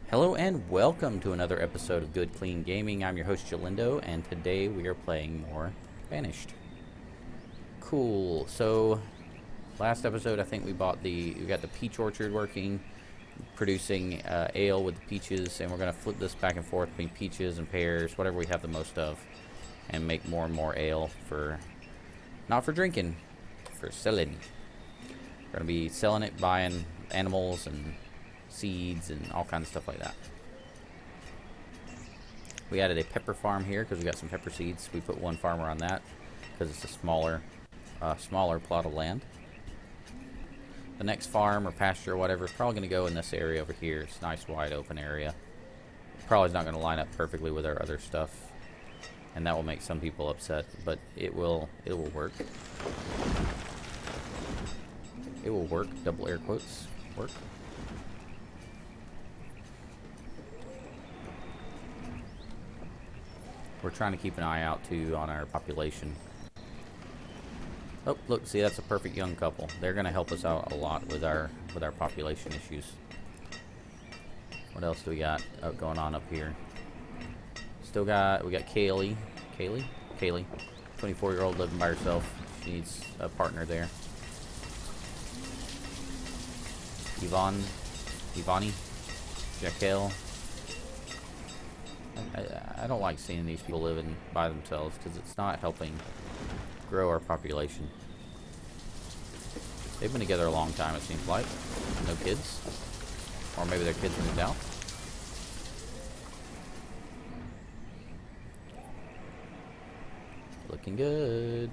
Hello and welcome to another episode of Good Clean Gaming. I'm your host Jalindo, and today we are playing more Banished. Cool. So last episode, I think we got the peach orchard working, producing ale with the peaches, and we're gonna flip this back and forth between peaches and pears, whatever we have the most of, and make more and more ale for not for drinking, for selling. We're gonna be selling it, buying animals and seeds and all kinds of stuff like that. We added a pepper farm here because we got some pepper seeds. We put one farmer on that because it's a smaller plot of land. The next farm or pasture or whatever is probably going to go in this area over here. It's a nice wide open area. Probably not going to line up perfectly with our other stuff, and that will make some people upset, but it will work. It will work. Double air quotes. Work. We're trying to keep an eye out too on our population. Oh, look, see, that's a perfect young couple. They're going to help us out a lot with our population issues. What else do we got going on up here? We got Kaylee, 24-year-old living by herself. She needs a partner there. Ivani, Jaquel. I don't like seeing these people living by themselves because it's not helping grow our population. They've been together a long time, it seems like. No kids. Or maybe their kids moved out. Looking good.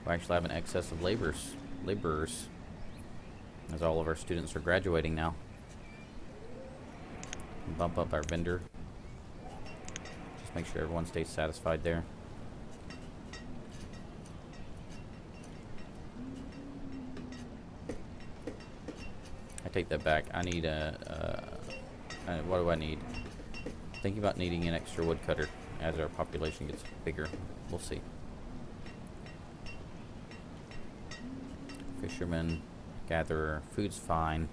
We actually have an excess of laborers, as all of our students are graduating now. Bump up our vendor. Just make sure everyone stays satisfied there. I take that back. I need what do I need? Thinking about needing an extra woodcutter as our population gets bigger. We'll see. Fisherman, gatherer, food's fine.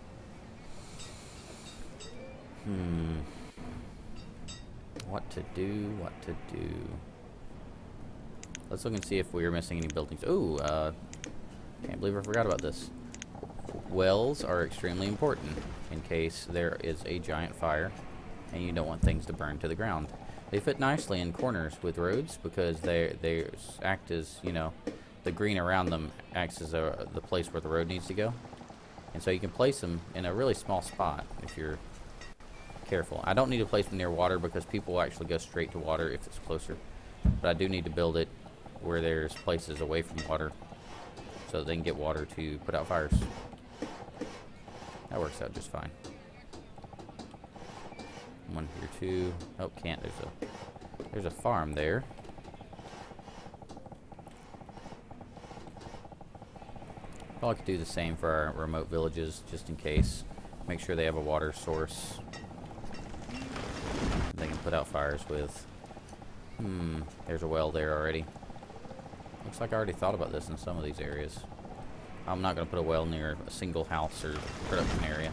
What to do? Let's look and see if we are missing any buildings. Ooh, can't believe I forgot about this. Wells are extremely important in case there is a giant fire and you don't want things to burn to the ground. They fit nicely in corners with roads because they act as, the green around them acts as the place where the road needs to go. And so you can place them in a really small spot if you're careful. I don't need to place them near water because people will actually go straight to water if it's closer. But I do need to build it where there's places away from water so they can get water to put out fires. That works out just fine. One here too. Oh, can't. There's a farm there. Probably could do the same for our remote villages just in case. Make sure they have a water source they can put out fires with. There's a well there already. Looks like I already thought about this in some of these areas. I'm not going to put a well near a single house or production area.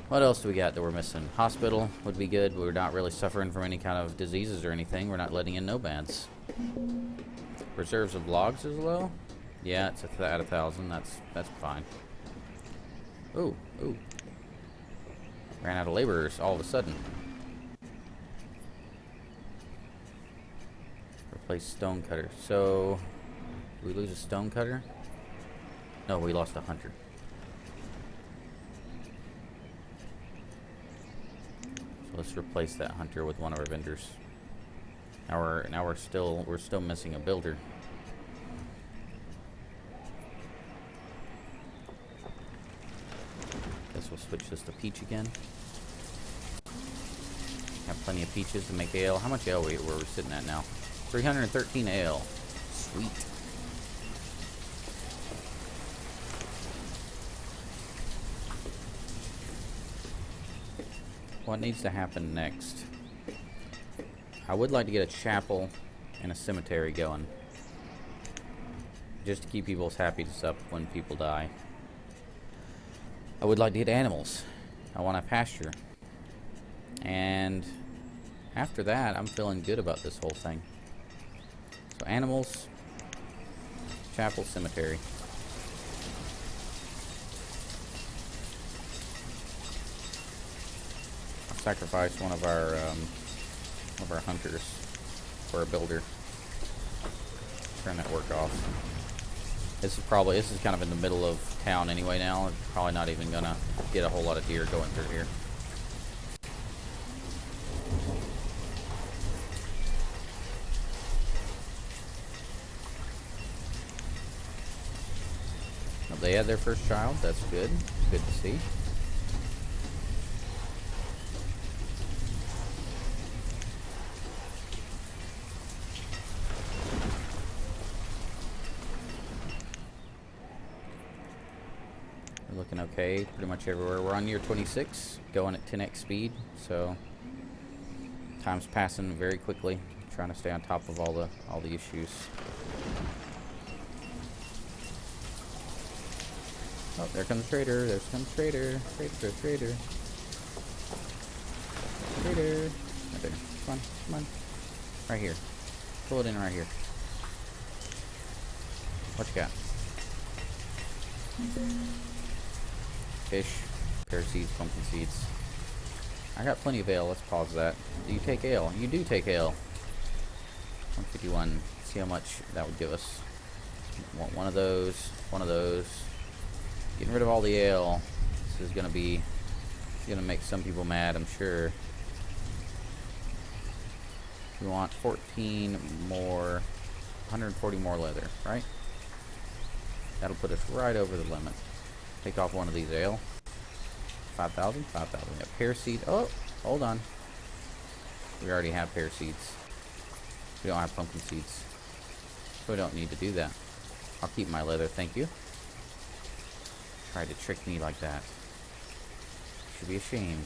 What else do we got that we're missing? Hospital would be good, but we're not really suffering from any kind of diseases or anything. We're not letting in nomads. Reserves of logs is low? Yeah, it's at 1,000. That's fine. Ooh. Ran out of laborers all of a sudden. Replace stone cutter. So, did we lose a stone cutter? No, we lost a hunter. So let's replace that hunter with one of our vendors. Now we're still missing a builder. Guess we'll switch this to peach again. Have plenty of peaches to make ale. How much ale were we sitting at now? 313 ale. Sweet. What needs to happen next? I would like to get a chapel and a cemetery going. Just to keep people's happiness up when people die. I would like to get animals. I want a pasture. And after that, I'm feeling good about this whole thing. So animals, chapel, cemetery. I'll sacrifice one of our hunters for a builder. Turn that work off. This is kind of in the middle of town anyway now. I'm probably not even gonna get a whole lot of deer going through here. Oh, they had their first child. That's good. Good to see. Looking okay pretty much everywhere. We're on year 26, going at 10x speed, so time's passing very quickly. Trying to stay on top of all the issues. Oh, there comes the trader. There comes the trader. Trader. Right there. Come on. Right here. Pull it in right here. What you got? Fish, pear seeds, pumpkin seeds. I got plenty of ale. Let's pause that. Do you take ale? You do take ale. 151. See how much that would give us. Want one of those. One of those. Getting rid of all the ale. This is gonna make some people mad, I'm sure. We want 14 more, 140 more leather, right? That'll put us right over the limit. Take off one of these ale. 5,000? 5,000. Yeah, pear seed. Oh, hold on. We already have pear seeds. We don't have pumpkin seeds. So we don't need to do that. I'll keep my leather, thank you. Tried to trick me like that. Should be ashamed.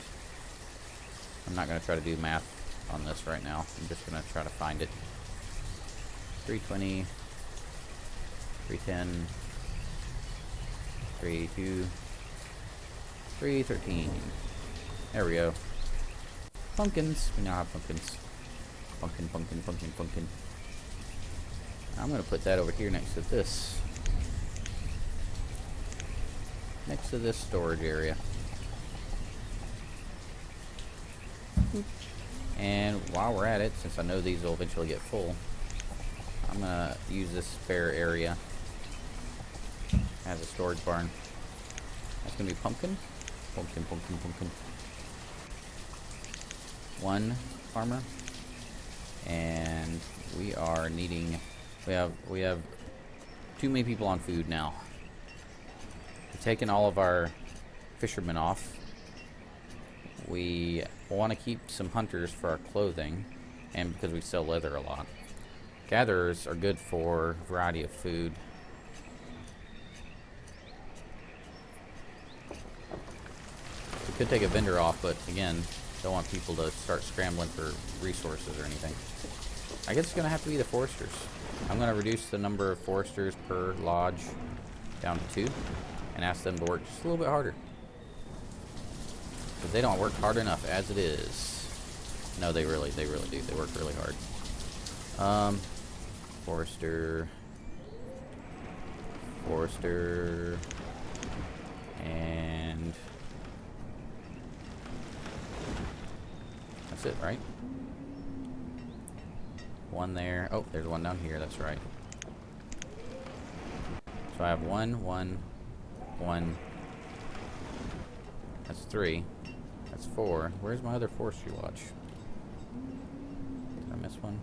I'm not going to try to do math on this right now. I'm just going to try to find it. 320. 310. 382. 313. There we go. Pumpkins. We now have pumpkins. Pumpkin. I'm going to put that over here next to this. Next to this storage area. And while we're at it, since I know these will eventually get full, I'm going to use this spare area as a storage barn. That's going to be pumpkin. One farmer. And we are needing... We have too many people on food now. We've taken all of our fishermen off. We want to keep some hunters for our clothing, and because we sell leather a lot. Gatherers are good for a variety of food. We could take a vendor off, but again, don't want people to start scrambling for resources or anything. I guess it's going to have to be the foresters. I'm going to reduce the number of foresters per lodge down to 2 and ask them to work just a little bit harder. Because they don't work hard enough as it is. No, they really do. They work really hard. Forester, and that's it, right? One there. Oh, there's one down here. That's right. So I have one. That's 3. That's 4. Where's my other forestry lodge? Did I miss one?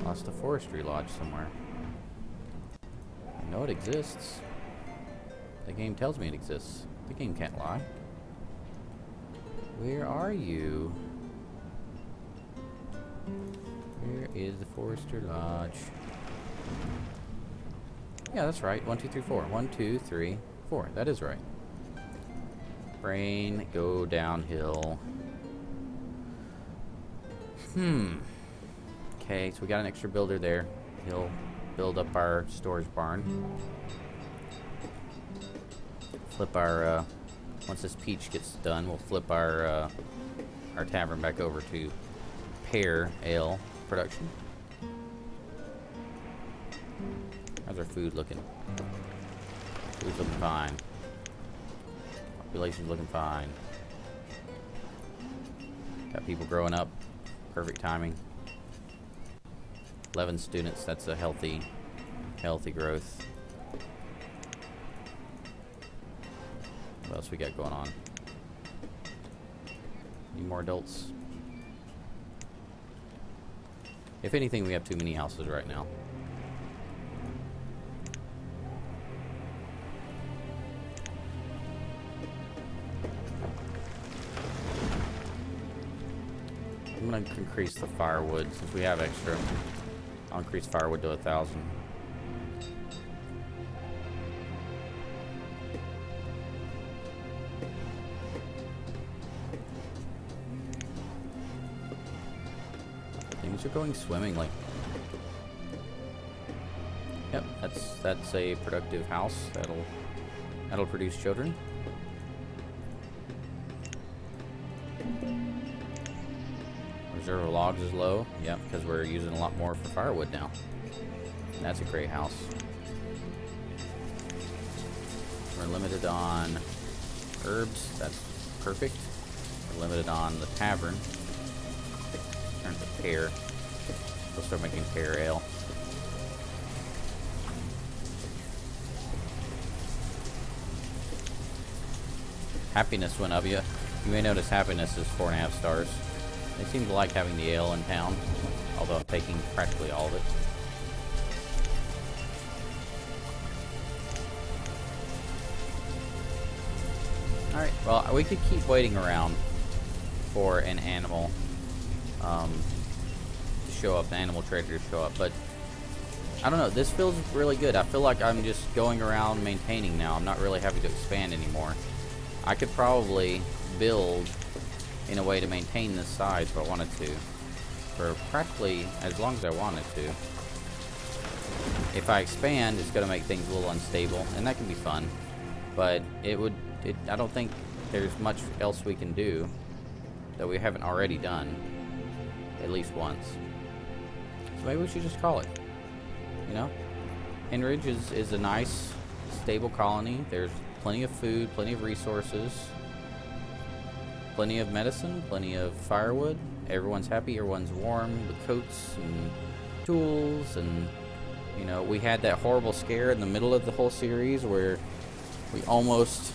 Lost a forestry lodge somewhere. I know it exists. The game tells me it exists. The game can't lie. Where are you? Where is the forester lodge? Yeah, that's right. 1, 2, 3, 4. 1, 2, 3, 4. That is right. Brain, go downhill. Okay, so we got an extra builder there. He'll build up our storage barn. Flip our, once this peach gets done, we'll flip our tavern back over to pear ale production. How's our food looking? Food's looking fine. Population's looking fine. Got people growing up. Perfect timing. 11 students, that's a healthy growth. What else we got going on? Any more adults? If anything, we have too many houses right now. I'm gonna increase the firewood since we have extra. I'll increase firewood to 1,000. Things are going swimmingly. Yep, that's a productive house. That'll produce children. Reserve of logs is low. Yep, because we're using a lot more for firewood now. And that's a great house. We're limited on herbs. That's perfect. We're limited on the tavern. Turn to pear. We'll start making pear ale. Happiness went up. You may notice happiness is 4.5 stars. They seem to like having the ale in town, although I'm taking practically all of it. Alright, well, we could keep waiting around for an animal to show up, an animal trader to show up, but I don't know, this feels really good. I feel like I'm just going around maintaining now. I'm not really having to expand anymore. I could probably build in a way to maintain this size if I wanted to, for practically as long as I wanted to. If I expand, it's going to make things a little unstable, and that can be fun, but I don't think there's much else we can do that we haven't already done at least once. So maybe we should just call it, you know? Henridge is a nice, stable colony. There's plenty of food, plenty of resources, plenty of medicine, plenty of firewood. Everyone's happy, everyone's warm with coats and tools, and you know, we had that horrible scare in the middle of the whole series where we almost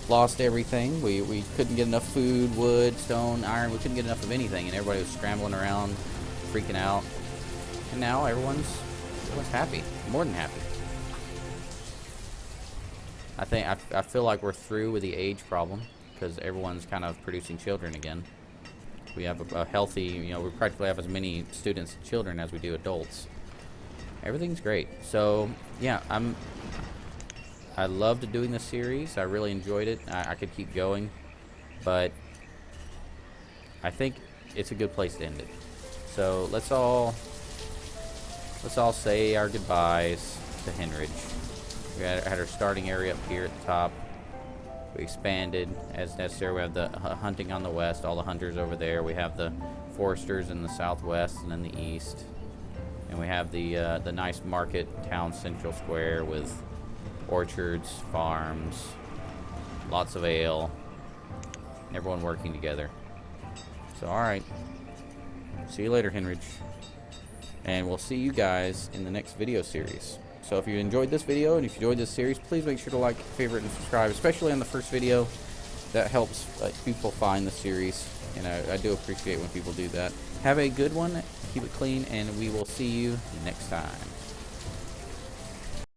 lost everything. We couldn't get enough food, wood, stone, iron. We couldn't get enough of anything, and everybody was scrambling around, freaking out. And now everyone's happy, more than happy. I feel like we're through with the age problem, because everyone's kind of producing children again. We have a healthy, you know, we practically have as many students and children as we do adults. Everything's great. So, yeah, I loved doing this series. I really enjoyed it. I could keep going, but I think it's a good place to end it. So, let's all say our goodbyes to Henridge. We had our starting area up here at the top. We expanded as necessary. We have the hunting on the west, all the hunters over there. We have the foresters in the southwest and in the east. And we have the nice market town central square with orchards, farms, lots of ale, and everyone working together. So, alright. See you later, Henridge. And we'll see you guys in the next video series. So if you enjoyed this video and if you enjoyed this series, please make sure to like, favorite, and subscribe, especially on the first video. That helps people find the series, and I do appreciate when people do that. Have a good one, keep it clean, and we will see you next time.